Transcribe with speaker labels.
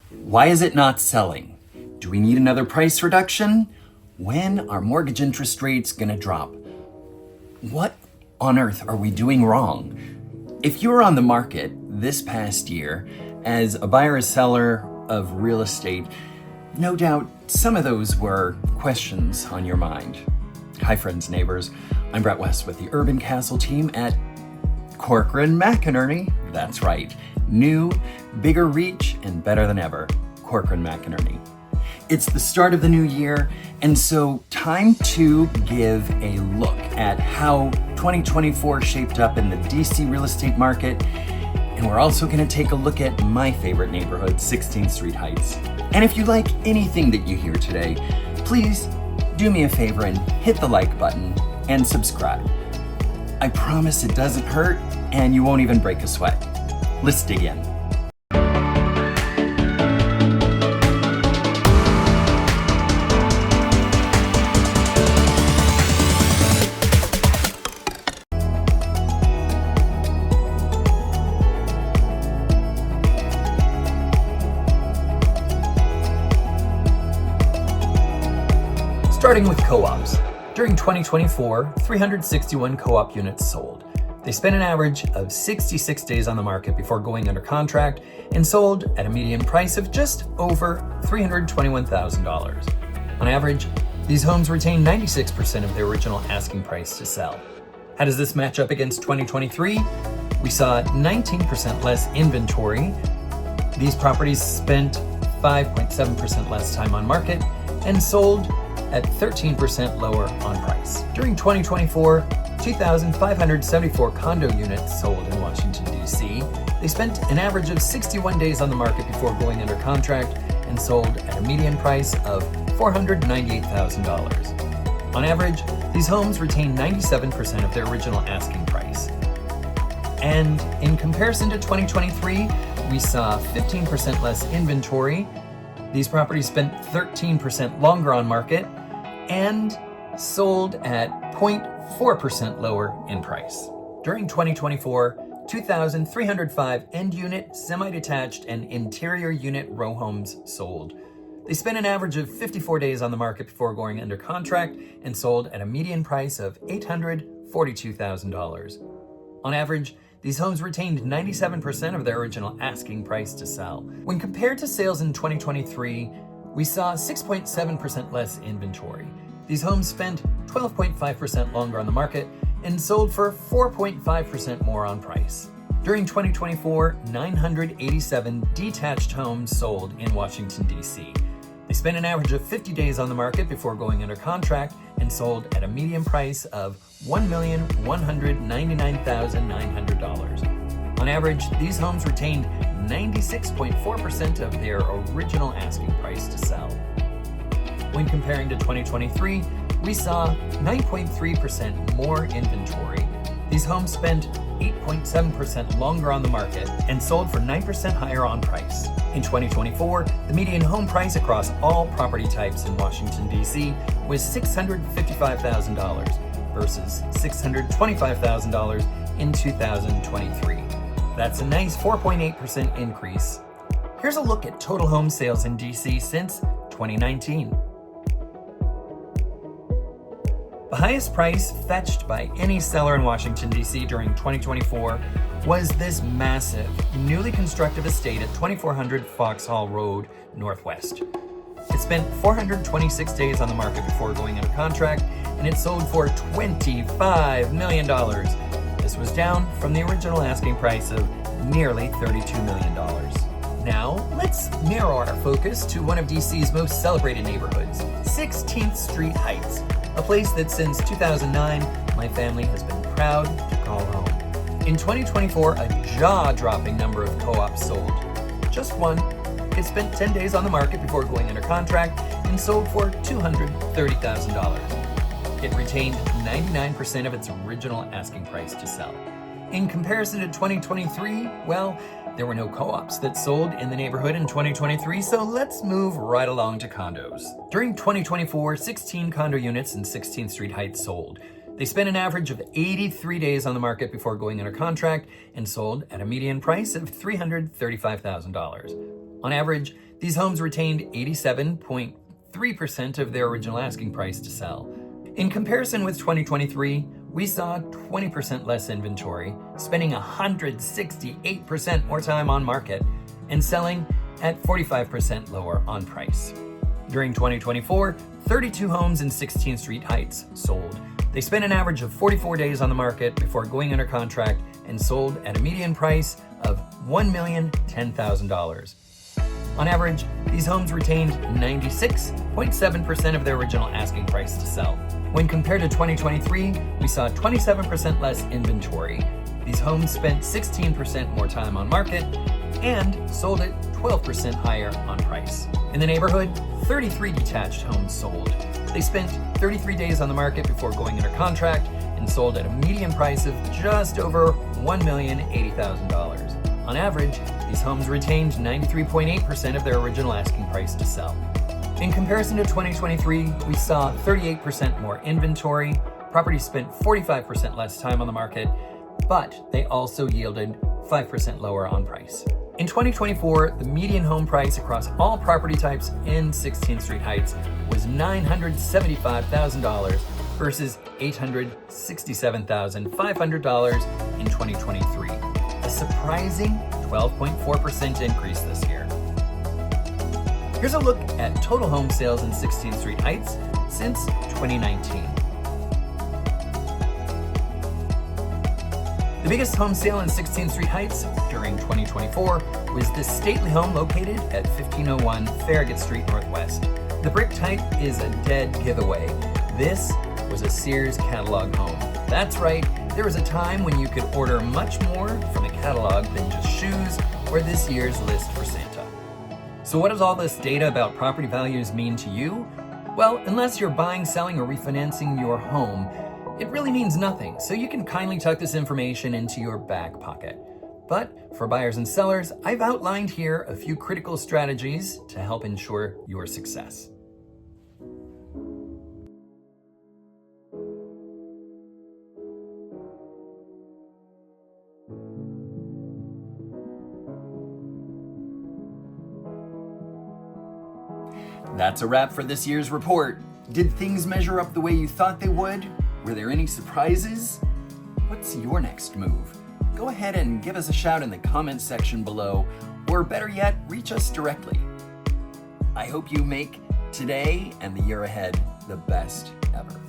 Speaker 1: Why is it not selling? Do we need another price reduction? When are mortgage interest rates gonna drop? What on earth are we doing wrong? If you were on the market this past year as a buyer or seller of real estate, no doubt some of those were questions on your mind. Hi friends, neighbors. I'm Brett West with the UrbanCastle team at Corcoran McInerney. That's right. New, bigger reach, and better than ever. Corcoran McInerney. It's the start of the new year, and so time to give a look at how 2024 shaped up in the DC real estate market. And we're also going to take a look at my favorite neighborhood, 16th Street Heights. And if you like anything that you hear today, please do me a favor and hit the like button and subscribe. I promise it doesn't hurt and you won't even break a sweat. Let's dig in. Starting with co-ops. During 2024, 361 co-op units sold. They spent an average of 66 days on the market before going under contract and sold at a median price of just over $321,000. On average, these homes retained 96% of their original asking price to sell. How does this match up against 2023? We saw 19% less inventory. These properties spent 5.7% less time on market and sold at 13% lower on price. During 2024, 2,574 condo units sold in Washington, D.C. They spent an average of 61 days on the market before going under contract and sold at a median price of $498,000. On average, these homes retain 97% of their original asking price. And in comparison to 2023, we saw 15% less inventory. These properties spent 13% longer on market and sold at 0.4% lower in price. During 2024, 2,305 end-unit, semi-detached, and interior unit row homes sold. They spent an average of 54 days on the market before going under contract and sold at a median price of $842,000. On average, these homes retained 97% of their original asking price to sell. When compared to sales in 2023, we saw 6.7% less inventory. These homes spent 12.5% longer on the market and sold for 4.5% more on price. During 2024, 987 detached homes sold in Washington, D.C. They spent an average of 50 days on the market before going under contract and sold at a median price of $1,199,900. On average, these homes retained 96.4% of their original asking price to sell. When comparing to 2023, we saw 9.3% more inventory. These homes spent 8.7% longer on the market and sold for 9% higher on price. In 2024, the median home price across all property types in Washington, D.C. was $655,000 versus $625,000 in 2023. That's a nice 4.8% increase. Here's a look at total home sales in D.C. since 2019. The highest price fetched by any seller in Washington, D.C. during 2024 was this massive, newly constructed estate at 2400 Foxhall Road, Northwest. It spent 426 days on the market before going under contract, and it sold for $25 million. This was down from the original asking price of nearly $32 million. Now, let's narrow our focus to one of DC's most celebrated neighborhoods, 16th Street Heights, a place that since 2009, my family has been proud to call home. In 2024, a jaw-dropping number of co-ops sold. Just one. It spent 10 days on the market before going under contract and sold for $230,000. It retained 99% of its original asking price to sell. In comparison to 2023, well, there were no co-ops that sold in the neighborhood in 2023, so let's move right along to condos. During 2024, 16 condo units in 16th Street Heights sold. They spent an average of 83 days on the market before going under contract and sold at a median price of $335,000. On average, These homes retained 87.3% of their original asking price to sell. In comparison with 2023, we saw 20% less inventory, spending 168% more time on market, and selling at 45% lower on price. During 2024, 32 homes in 16th Street Heights sold. They spent an average of 44 days on the market before going under contract and sold at a median price of $1,010,000. On average, these homes retained 96.7% of their original asking price to sell. When compared to 2023, we saw 27% less inventory. These homes spent 16% more time on market and sold at 12% higher on price. In the neighborhood, 33 detached homes sold. They spent 33 days on the market before going under contract and sold at a median price of just over $1,080,000. On average, these homes retained 93.8% of their original asking price to sell. In comparison to 2023, we saw 38% more inventory, properties spent 45% less time on the market, but they also yielded 5% lower on price. In 2024, the median home price across all property types in 16th Street Heights was $975,000 versus $867,500 in 2023, a surprising 12.4% increase this year. Here's a look at total home sales in 16th Street Heights since 2019. The biggest home sale in 16th Street Heights during 2024 was this stately home located at 1501 Farragut Street Northwest. The brick type is a dead giveaway. This was a Sears catalog home. That's right, there was a time when you could order much more from a catalog than just shoes or this year's list for Santa. So what does all this data about property values mean to you? Well, unless you're buying, selling, or refinancing your home, it really means nothing, so you can kindly tuck this information into your back pocket. But for buyers and sellers, I've outlined here a few critical strategies to help ensure your success. That's a wrap for this year's report. Did things measure up the way you thought they would? Were there any surprises? What's your next move? Go ahead and give us a shout in the comments section below, or better yet, reach us directly. I hope you make today and the year ahead the best ever.